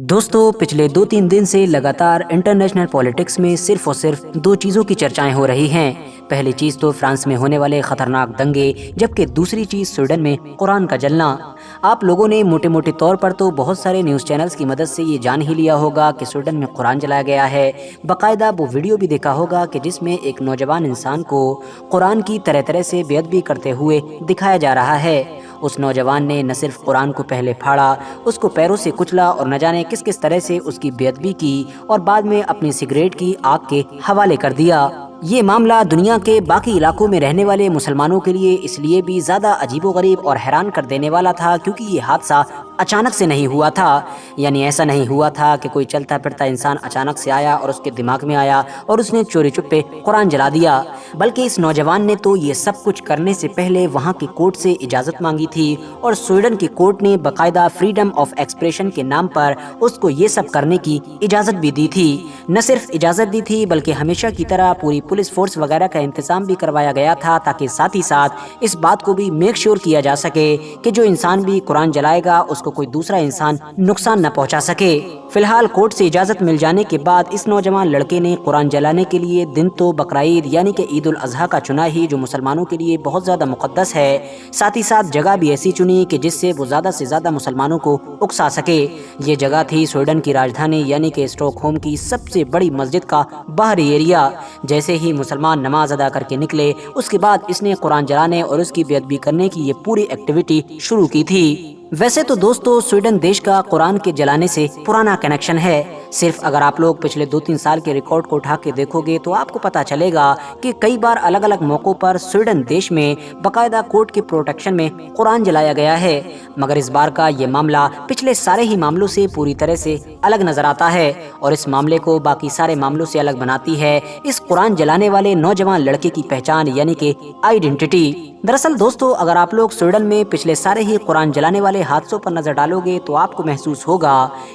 दोस्तों पिछले 2-3 दिन से लगातार इंटरनेशनल पॉलिटिक्स में सिर्फ और सिर्फ दो चीज़ों की चर्चाएं हो रही हैं। पहली चीज़ तो फ्रांस में होने वाले खतरनाक दंगे, जबकि दूसरी चीज़ स्वीडन में कुरान का जलना। आप लोगों ने मोटे मोटे तौर पर तो बहुत सारे न्यूज़ चैनल्स की मदद से ये जान ही लिया होगा कि स्वीडन में कुरान जलाया गया है। बाकायदा वो वीडियो भी देखा होगा कि जिसमें एक नौजवान इंसान को कुरान की तरह तरह से बेअदबी करते हुए दिखाया जा रहा है। उस नौजवान ने न सिर्फ कुरान को पहले फाड़ा, उसको पैरों से कुचला और न जाने किस किस तरह से उसकी बेअदबी की और बाद में अपनी सिगरेट की आग के हवाले कर दिया। ये मामला दुनिया के बाकी इलाकों में रहने वाले मुसलमानों के लिए इसलिए भी ज़्यादा अजीबोगरीब और हैरान कर देने वाला था क्योंकि ये हादसा अचानक से नहीं हुआ था। यानी ऐसा नहीं हुआ था कि कोई चलता फिरता इंसान अचानक से आया और उसके दिमाग में आया और उसने चोरी चुप्पे कुरान जला दिया, बल्कि इस नौजवान ने तो ये सब कुछ करने से पहले वहाँ की कोर्ट से इजाज़त मांगी थी और स्वीडन की कोर्ट ने बाकायदा फ्रीडम ऑफ एक्सप्रेशन के नाम पर उसको ये सब करने की इजाज़त भी दी थी। न सिर्फ इजाज़त दी थी बल्कि हमेशा की तरह पूरी पुलिस फोर्स वगैरह का इंतजाम भी करवाया गया था ताकि साथ ही साथ इस बात को भी मेक श्योर किया जा सके कि जो इंसान भी कुरान जलाएगा उसको कोई दूसरा इंसान नुकसान न पहुंचा सके। फिलहाल कोर्ट से इजाजत मिल जाने के बाद इस नौजवान लड़के ने कुरान जलाने के लिए दिन तो बकरीद यानी कि ईद उल अजहा का चुना ही, जो मुसलमानों के लिए बहुत ज़्यादा मुकद्दस है। साथ ही साथ जगह भी ऐसी चुनी कि जिससे वो ज़्यादा से ज़्यादा मुसलमानों को उकसा सके। ये जगह थी स्वीडन की राजधानी यानी कि स्टॉकहोम की सबसे बड़ी मस्जिद का बाहरी एरिया। जैसे ही मुसलमान नमाज अदा करके निकले, उसके बाद इसने कुरान जलाने और उसकी बेअदबी करने की ये पूरी एक्टिविटी शुरू की थी। वैसे तो दोस्तों स्वीडन देश का कुरान के जलाने से पुराना कनेक्शन है। सिर्फ अगर आप लोग पिछले 2-3 साल के रिकॉर्ड को उठा के देखोगे तो आपको पता चलेगा कि कई बार अलग अलग मौक़ों पर स्वीडन देश में बाकायदा कोर्ट के प्रोटेक्शन में कुरान जलाया गया है। मगर इस बार का ये मामला पिछले सारे ही मामलों से पूरी तरह से अलग नजर आता है और इस मामले को बाकी सारे मामलों से अलग बनाती है इस कुरान जलाने वाले नौजवान लड़के की पहचान यानी कि आइडेंटिटी। दरअसल दोस्तों अगर आप लोग स्वीडन में पिछले सारे ही कुरान जलाने वाले हादसों पर नजर डालोगे तो आपको महसूस होगा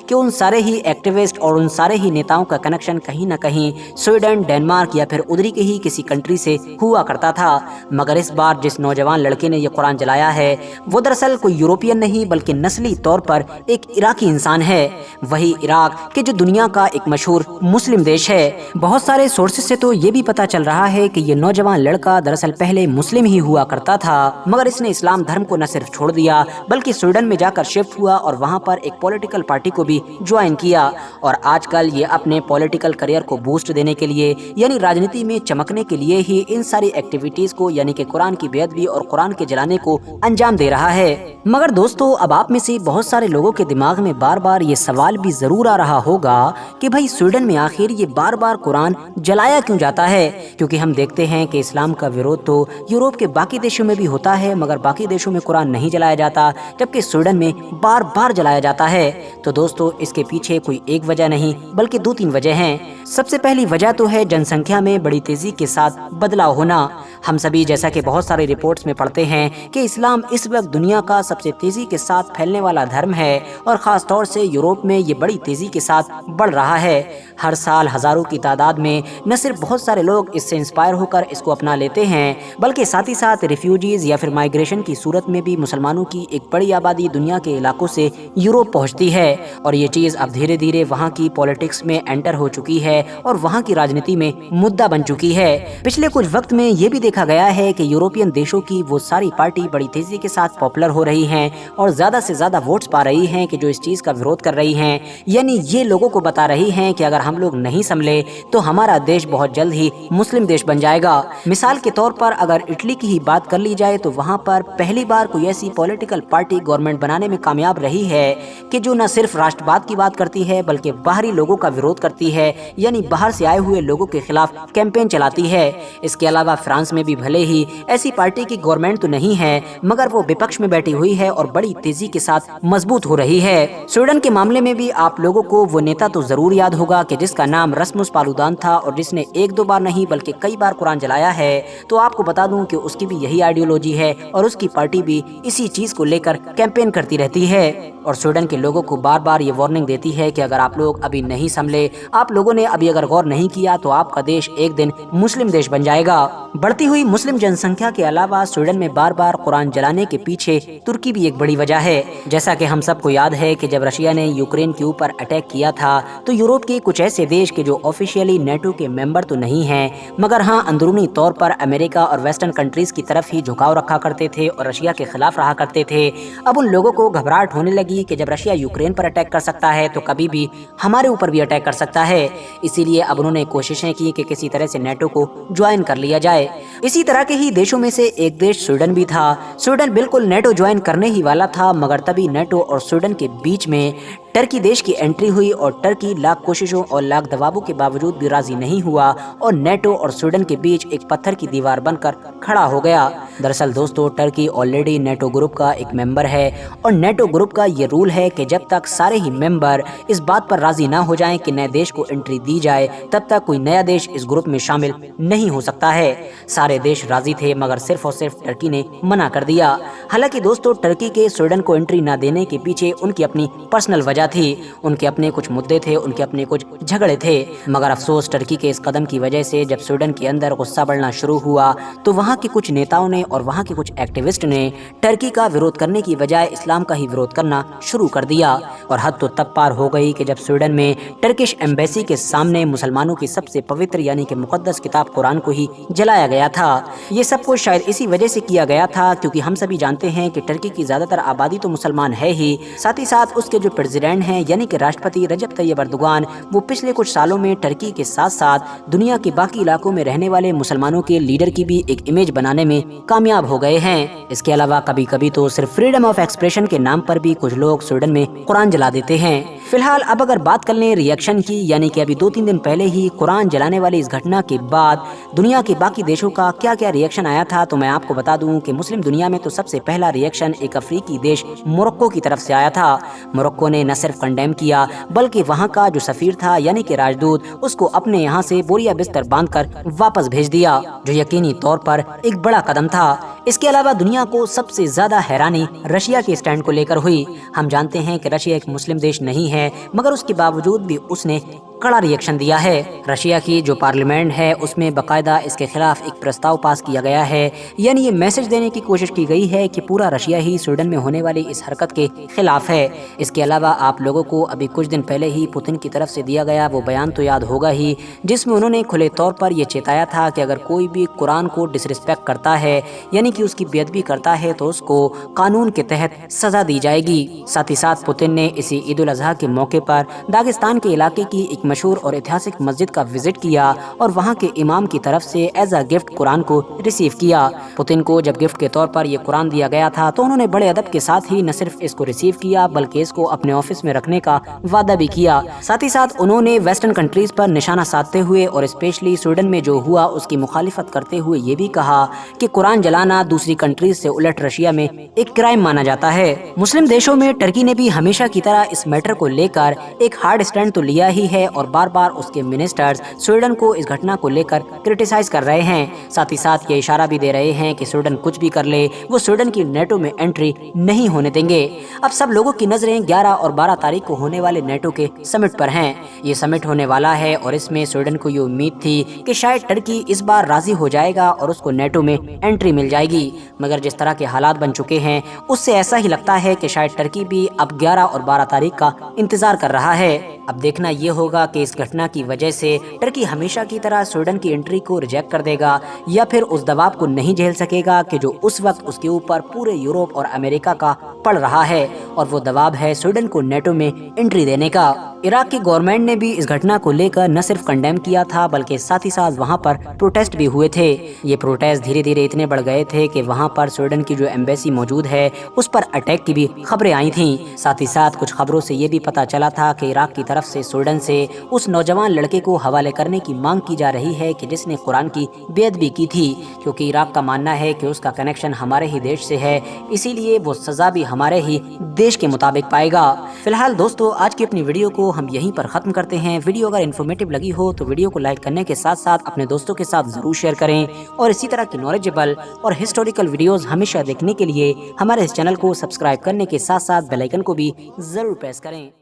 कि उन सारे ही एक्टिविस्ट और उन सारे ही नेताओं का कनेक्शन कहीं न कहीं स्वीडन, डेनमार्क या फिर उधरी के ही किसी कंट्री से हुआ करता था। मगर इस बार जिस नौजवान लड़के ने ये कुरान जलाया है वो दरअसल कोई यूरोपियन नहीं बल्कि नस्ली तौर पर एक इराकी इंसान है। वही इराक के जो दुनिया का एक मशहूर मुस्लिम देश है। बहुत सारे सोर्सेज से तो ये भी पता चल रहा है कि ये नौजवान लड़का दरअसल पहले मुस्लिम ही हुआ करता था, मगर इसने इस्लाम धर्म को न सिर्फ छोड़ दिया बल्कि स्वीडन में जाकर शिफ्ट हुआ और वहां पर एक पॉलिटिकल पार्टी को भी ज्वाइन किया। और आजकल ये अपने पॉलिटिकल करियर को बूस्ट देने के लिए यानी राजनीति में चमकने के लिए ही इन सारी एक्टिविटीज को यानी कि कुरान की बेअदबी और कुरान के जलाने को अंजाम दे रहा है। मगर दोस्तों अब आप में से बहुत सारे लोगों के दिमाग में बार बार ये सवाल भी जरूर आ रहा होगा कि भाई स्वीडन में आखिर ये बार बार कुरान जलाया क्यों जाता है, क्योंकि हम देखते हैं कि इस्लाम का विरोध तो यूरोप के बाकी देशों में भी होता है मगर बाकी देशों में कुरान नहीं जलाया जाता, जबकि स्वीडन में बार बार जलाया जाता है। तो दोस्तों इसके पीछे कोई एक वजह नहीं बल्कि 2-3 वजह हैं। सबसे पहली वजह तो है जनसंख्या में बड़ी तेजी के साथ बदलाव होना। हम सभी जैसा कि बहुत सारे रिपोर्ट्स में पढ़ते हैं कि इस्लाम इस वक्त दुनिया का सबसे तेजी के साथ फैलने वाला धर्म है और खास तौर से यूरोप में ये बड़ी तेजी के साथ बढ़ रहा है। हर साल हजारों की तादाद में न सिर्फ बहुत सारे लोग इससे इंस्पायर होकर इसको अपना लेते हैं बल्कि साथ ही साथ रिफ्यूजीज या फिर माइग्रेशन की सूरत में भी मुसलमानों की एक बड़ी आबादी दुनिया के इलाकों से यूरोप पहुंचती है। और ये चीज़ अब धीरे धीरे वहाँ की पॉलिटिक्स में एंटर हो चुकी है और वहाँ की राजनीति में मुद्दा बन चुकी है। पिछले कुछ वक्त में ये भी देखा गया है कि यूरोपियन देशों की वो सारी पार्टी बड़ी तेजी के साथ पॉपुलर हो रही हैं और ज्यादा से ज्यादा वोट्स पा रही हैं कि जो इस चीज का विरोध कर रही हैं। यानी ये लोगों को बता रही हैं कि अगर हम लोग नहीं संभले तो हमारा देश बहुत जल्द ही मुस्लिम देश बन जाएगा। मिसाल के तौर पर अगर इटली की ही बात कर ली जाए तो वहाँ पर पहली बार कोई ऐसी पॉलिटिकल पार्टी गवर्नमेंट बनाने में कामयाब रही है कि जो न सिर्फ राष्ट्रवाद की बात करती है बल्कि बाहरी लोगों का विरोध करती है, यानी बाहर से आए हुए लोगों के खिलाफ कैंपेन चलाती है। इसके अलावा फ्रांस में भी भले ही ऐसी पार्टी की गवर्नमेंट तो नहीं है मगर वो विपक्ष में बैठी हुई है और बड़ी तेजी के साथ मजबूत हो रही है। स्वीडन के मामले में भी आप लोगों को वो नेता तो जरूर याद होगा कि जिसका नाम रस्मुस पालुदान था और जिसने 1-2 बार नहीं बल्कि कई बार कुरान जलाया है। तो आपको बता दूं कि उसकी भी यही आइडियोलॉजी है और उसकी पार्टी भी इसी चीज को लेकर कैंपेन करती रहती है और स्वीडन के लोगों को बार बार ये वार्निंग देती है कि अगर आप लोग अभी नहीं संभले, आप लोगों ने अभी अगर गौर नहीं किया तो आपका देश एक दिन मुस्लिम देश बन जाएगा। बढ़ती हुई मुस्लिम जनसंख्या के अलावा स्वीडन में बार बार कुरान जलाने के पीछे तुर्की भी एक बड़ी वजह है। जैसा कि हम सबको याद है कि जब रशिया ने यूक्रेन के ऊपर अटैक किया था तो यूरोप के कुछ ऐसे देश के जो ऑफिशियली नेटो के मेंबर तो नहीं हैं, मगर हाँ अंदरूनी तौर पर अमेरिका और वेस्टर्न कंट्रीज की तरफ ही झुकाव रखा करते थे और रशिया के खिलाफ रहा करते थे। अब उन लोगों को घबराहट होने लगी कि जब रशिया यूक्रेन पर अटैक कर सकता है तो कभी भी हमारे ऊपर भी अटैक कर सकता है। इसीलिए अब उन्होंने कोशिशें की कि किसी तरह से नेटो को ज्वाइन कर लिया जाए। इसी तरह के ही देशों में से एक देश स्वीडन भी था। स्वीडन बिल्कुल नेटो ज्वाइन करने ही वाला था, मगर तभी नेटो और स्वीडन के बीच में टर्की देश की एंट्री हुई और टर्की लाख कोशिशों और लाख दबावों के बावजूद भी राजी नहीं हुआ और नेटो और स्वीडन के बीच एक पत्थर की दीवार बनकर खड़ा हो गया। दरअसल दोस्तों, टर्की ऑलरेडी नेटो ग्रुप का एक मेंबर है और नेटो ग्रुप का ये रूल है कि जब तक सारे ही मेंबर इस बात पर राजी ना हो जाएं कि नए देश को एंट्री दी जाए, तब तक कोई नया देश इस ग्रुप में शामिल नहीं हो सकता है। सारे देश राजी थे, मगर सिर्फ और सिर्फ टर्की ने मना कर दिया। हालांकि दोस्तों, टर्की के स्वीडन को एंट्री ना देने के पीछे उनकी अपनी पर्सनल वजह थी। उनके अपने कुछ मुद्दे थे, उनके अपने कुछ झगड़े थे। मगर अफसोस टर्की के इस कदम की वजह से जब स्वीडन के अंदर गुस्सा बढ़ना शुरू हुआ तो वहाँ के कुछ नेताओं ने और वहाँ के कुछ एक्टिविस्ट ने टर्की का विरोध करने की बजाय इस्लाम का ही विरोध करना शुरू कर दिया। और हद तो तब पार हो गई कि जब स्वीडन में टर्किश एम्बेसी के सामने मुसलमानों की सबसे पवित्र यानी कि मुकद्दस किताब कुरान को ही जलाया गया था। ये सब कुछ शायद इसी वजह से किया गया था क्योंकि हम सभी जानते हैं कि टर्की की ज्यादातर आबादी तो मुसलमान है ही, साथ ही साथ उसके जो प्रेसिडेंट हैं यानी कि राष्ट्रपति रजब तैयब अर्दोगान, वो पिछले कुछ सालों में टर्की के साथ साथ दुनिया के बाकी इलाकों में रहने वाले मुसलमानों के लीडर की भी एक इमेज बनाने में कामयाब हो गए हैं। इसके अलावा कभी कभी तो सिर्फ फ्रीडम ऑफ एक्सप्रेशन के नाम पर भी कुछ लोग स्वीडन में कुरान जला देते हैं। फिलहाल अब अगर बात कर लें रिएक्शन की, यानी कि अभी 2-3 दिन पहले ही कुरान जलाने वाली इस घटना के बाद दुनिया के बाकी देशों का क्या क्या रिएक्शन आया था, तो मैं आपको बता दूं कि मुस्लिम दुनिया में तो सबसे पहला रिएक्शन एक अफ्रीकी देश मोरक्को की तरफ से आया था। मोरक्को ने न सिर्फ कंडेम किया बल्कि वहां का जो सफीर था यानी कि राजदूत, उसको अपने यहाँ से बोरिया बिस्तर बांधकर वापस भेज दिया, जो यकीनी तौर पर एक बड़ा कदम था। इसके अलावा दुनिया को सबसे ज्यादा हैरानी रशिया के स्टैंड को लेकर हुई। हम जानते हैं कि रशिया एक मुस्लिम देश नहीं है, मगर उसके बावजूद भी उसने कड़ा रिएक्शन दिया है। रशिया की जो पार्लियामेंट है उसमें बाकायदा इसके खिलाफ एक प्रस्ताव पास किया गया है, यानी ये मैसेज देने की कोशिश की गई है कि पूरा रशिया ही स्वीडन में होने वाली इस हरकत के खिलाफ है। इसके अलावा आप लोगों को अभी कुछ दिन पहले ही पुतिन की तरफ से दिया गया वो बयान तो याद होगा ही, जिसमें उन्होंने खुले तौर पर यह चेताया था कि अगर कोई भी कुरान को डिसरिस्पेक्ट करता है यानी कि उसकी बेअदबी करता है तो उसको कानून के तहत सजा दी जाएगी। साथ ही साथ पुतिन ने इसी ईद उल अजहा के मौके पर दागिस्तान के इलाके की एक मशहूर और ऐतिहासिक मस्जिद का विजिट किया और वहां के इमाम की तरफ से एज अ गिफ्ट कुरान को रिसीव किया। पुतिन को जब गिफ्ट के तौर पर यह कुरान दिया गया था तो उन्होंने बड़े अदब के साथ ही न सिर्फ इसको रिसीव किया बल्कि इसको अपने ऑफिस में रखने का वादा भी किया। साथ ही साथ उन्होंने वेस्टर्न कंट्रीज पर निशाना साधते हुए और स्पेशली स्वीडन में जो हुआ उसकी मुखालिफत करते हुए ये भी कहा कि कुरान जलाना दूसरी कंट्रीज से उलट रशिया में एक क्राइम माना जाता है। मुस्लिम देशों में टर्की ने भी हमेशा की तरह इस मैटर को लेकर एक हार्ड स्टैंड तो लिया ही है और बार बार उसके मिनिस्टर्स स्वीडन को इस घटना को लेकर क्रिटिसाइज कर रहे हैं। साथ ही साथ ये इशारा भी दे रहे हैं कि स्वीडन कुछ भी कर ले वो स्वीडन की नेटो में एंट्री नहीं होने देंगे। अब सब लोगों की नजरें 11 और 12 तारीख को होने वाले नेटो के समिट पर हैं। ये समिट होने वाला है और इसमें स्वीडन को ये उम्मीद थी कि शायद टर्की इस बार राजी हो जाएगा और उसको नेटो में एंट्री मिल जाएगी, मगर जिस तरह के हालात बन चुके हैं उससे ऐसा ही लगता है कि शायद टर्की भी अब 11 और 12 तारीख का इंतजार कर रहा है। अब देखना ये होगा कि इस घटना की वजह से टर्की हमेशा की तरह स्वीडन की एंट्री को रिजेक्ट कर देगा या फिर उस दबाव को नहीं झेल सकेगा कि जो उस वक्त उसके ऊपर पूरे यूरोप और अमेरिका का पड़ रहा है, और वो दबाव है स्वीडन को नेटो में एंट्री देने का। इराक की गवर्नमेंट ने भी इस घटना को लेकर न सिर्फ कंडेम किया था बल्कि साथ ही साथ वहां पर प्रोटेस्ट भी हुए थे। ये प्रोटेस्ट धीरे धीरे इतने बढ़ गए थे कि वहां पर स्वीडन की जो एम्बेसी मौजूद है उस पर अटैक की भी खबरें आई थी। साथ ही साथ कुछ खबरों से ये भी पता चला था कि इराक की तरफ से स्वीडन से उस नौजवान लड़के को हवाले करने की मांग की जा रही है कि जिसने कुरान की बेअदबी की थी, क्योंकि इराक का मानना है कि उसका कनेक्शन हमारे ही देश से है, इसीलिए वो सजा भी हमारे ही देश के मुताबिक पाएगा। फिलहाल दोस्तों, आज की अपनी वीडियो को हम यहीं पर खत्म करते हैं। वीडियो अगर इन्फॉर्मेटिव लगी हो तो वीडियो को लाइक करने के साथ साथ अपने दोस्तों के साथ जरूर शेयर करें और इसी तरह की नॉलेजेबल और हिस्टोरिकल वीडियोस हमेशा देखने के लिए हमारे इस चैनल को सब्सक्राइब करने के साथ साथ बेल आइकन को भी जरूर प्रेस करें।